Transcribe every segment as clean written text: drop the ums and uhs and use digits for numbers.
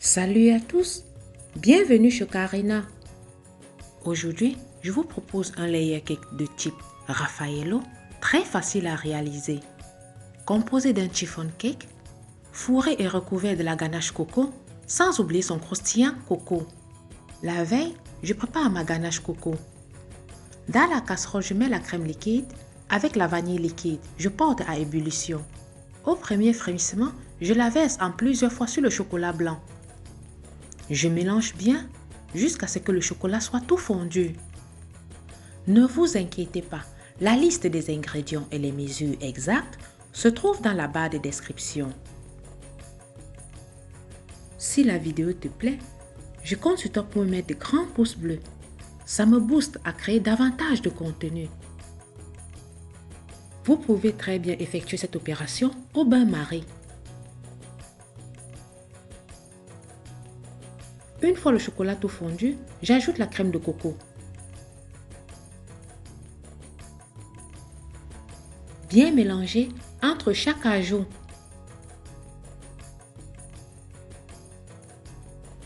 Salut à tous, bienvenue chez Karina. Aujourd'hui, je vous propose un layer cake de type Raffaello, très facile à réaliser. Composé d'un chiffon cake, fourré et recouvert de la ganache coco, sans oublier son croustillant coco. La veille, je prépare ma ganache coco. Dans la casserole, je mets la crème liquide avec la vanille liquide. Je porte à ébullition. Au premier frémissement, je la verse en plusieurs fois sur le chocolat blanc. Je mélange bien jusqu'à ce que le chocolat soit tout fondu. Ne vous inquiétez pas, la liste des ingrédients et les mesures exactes se trouvent dans la barre de description. Si la vidéo te plaît, je compte sur toi pour me mettre de grands pouces bleus. Ça me booste à créer davantage de contenu. Vous pouvez très bien effectuer cette opération au bain-marie. Une fois le chocolat tout fondu, j'ajoute la crème de coco. Bien mélanger entre chaque ajout.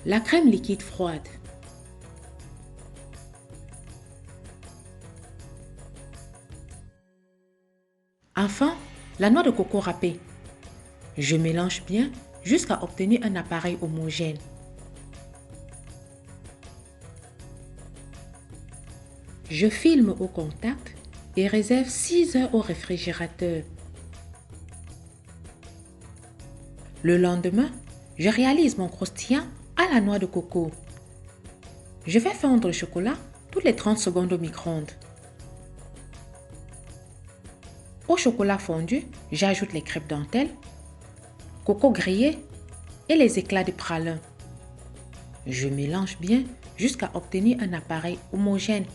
La crème liquide froide. Enfin, la noix de coco râpée. Je mélange bien jusqu'à obtenir un appareil homogène. Je filme au contact et réserve 6 heures au réfrigérateur. Le lendemain, je réalise mon croustillant à la noix de coco. Je fais fondre le chocolat toutes les 30 secondes au micro-ondes. Au chocolat fondu, j'ajoute les crêpes dentelles, coco grillé et les éclats de pralin. Je mélange bien jusqu'à obtenir un appareil homogène.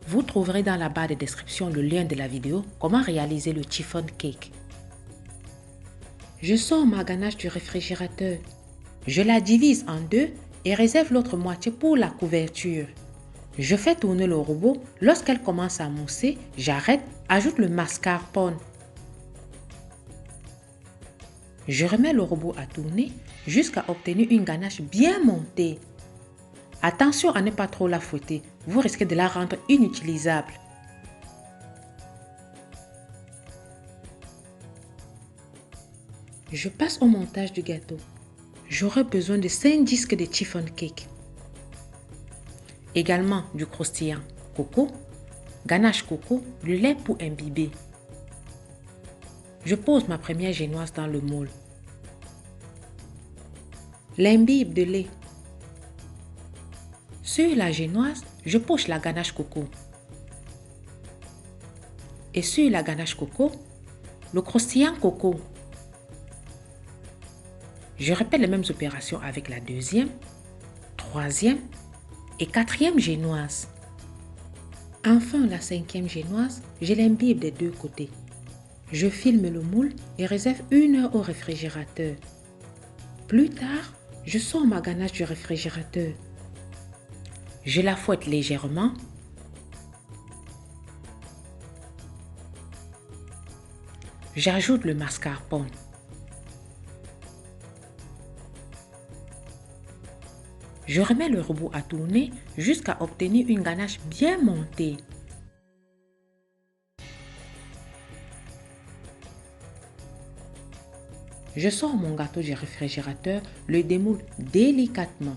Vous trouverez dans la barre de description le lien de la vidéo comment réaliser le chiffon cake. Je sors ma ganache du réfrigérateur. Je la divise en deux et réserve l'autre moitié pour la couverture. Je fais tourner le robot. Lorsqu'elle commence à mousser, j'arrête, ajoute le mascarpone. Je remets le robot à tourner jusqu'à obtenir une ganache bien montée. Attention à ne pas trop la fouetter, vous risquez de la rendre inutilisable. Je passe au montage du gâteau. J'aurai besoin de 5 disques de chiffon cake. Également du croustillant coco, ganache coco, du lait pour imbiber. Je pose ma première génoise dans le moule. L'imbibe de lait. Sur la génoise, je poche la ganache coco. Et sur la ganache coco, le croustillant coco. Je répète les mêmes opérations avec la deuxième, troisième et quatrième génoise. Enfin, la cinquième génoise, je l'imbibe des deux côtés. Je filme le moule et réserve 1 heure au réfrigérateur. Plus tard, je sors ma ganache du réfrigérateur. Je la fouette légèrement. J'ajoute le mascarpone. Je remets le robot à tourner jusqu'à obtenir une ganache bien montée. Je sors mon gâteau du réfrigérateur, le démoule délicatement.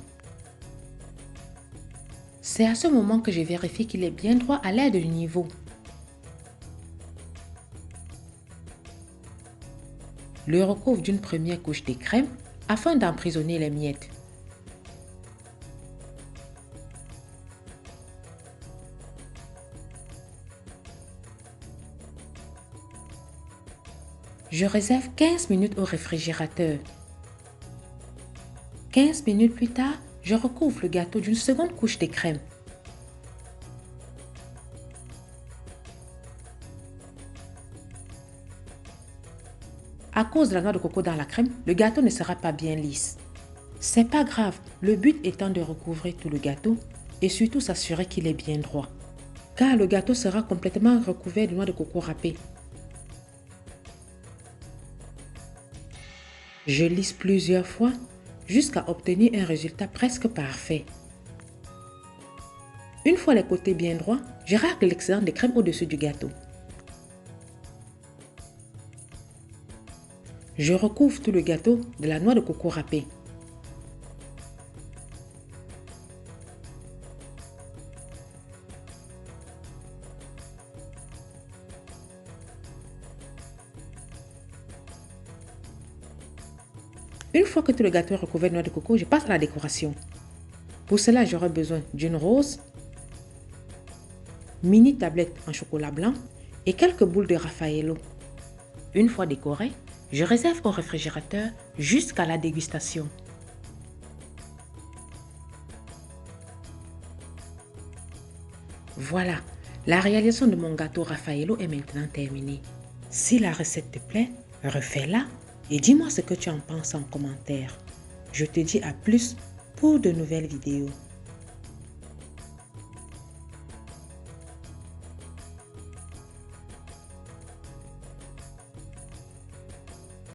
C'est à ce moment que je vérifie qu'il est bien droit à l'aide du niveau. Le recouvre d'une première couche de crème afin d'emprisonner les miettes. Je réserve 15 minutes au réfrigérateur. 15 minutes plus tard, je recouvre le gâteau d'une seconde couche de crème. À cause de la noix de coco dans la crème, le gâteau ne sera pas bien lisse. C'est pas grave, le but étant de recouvrir tout le gâteau et surtout s'assurer qu'il est bien droit. Car le gâteau sera complètement recouvert de noix de coco râpée. Je lisse plusieurs fois jusqu'à obtenir un résultat presque parfait. Une fois les côtés bien droits, je racle l'excédent de crème au-dessus du gâteau. Je recouvre tout le gâteau de la noix de coco râpée. Une fois que tout le gâteau est recouvert de noix de coco, je passe à la décoration. Pour cela, j'aurai besoin d'une rose, mini tablette en chocolat blanc et quelques boules de Raffaello. Une fois décoré, je réserve au réfrigérateur jusqu'à la dégustation. Voilà, la réalisation de mon gâteau Raffaello est maintenant terminée. Si la recette te plaît, refais-la et dis-moi ce que tu en penses en commentaire. Je te dis à plus pour de nouvelles vidéos.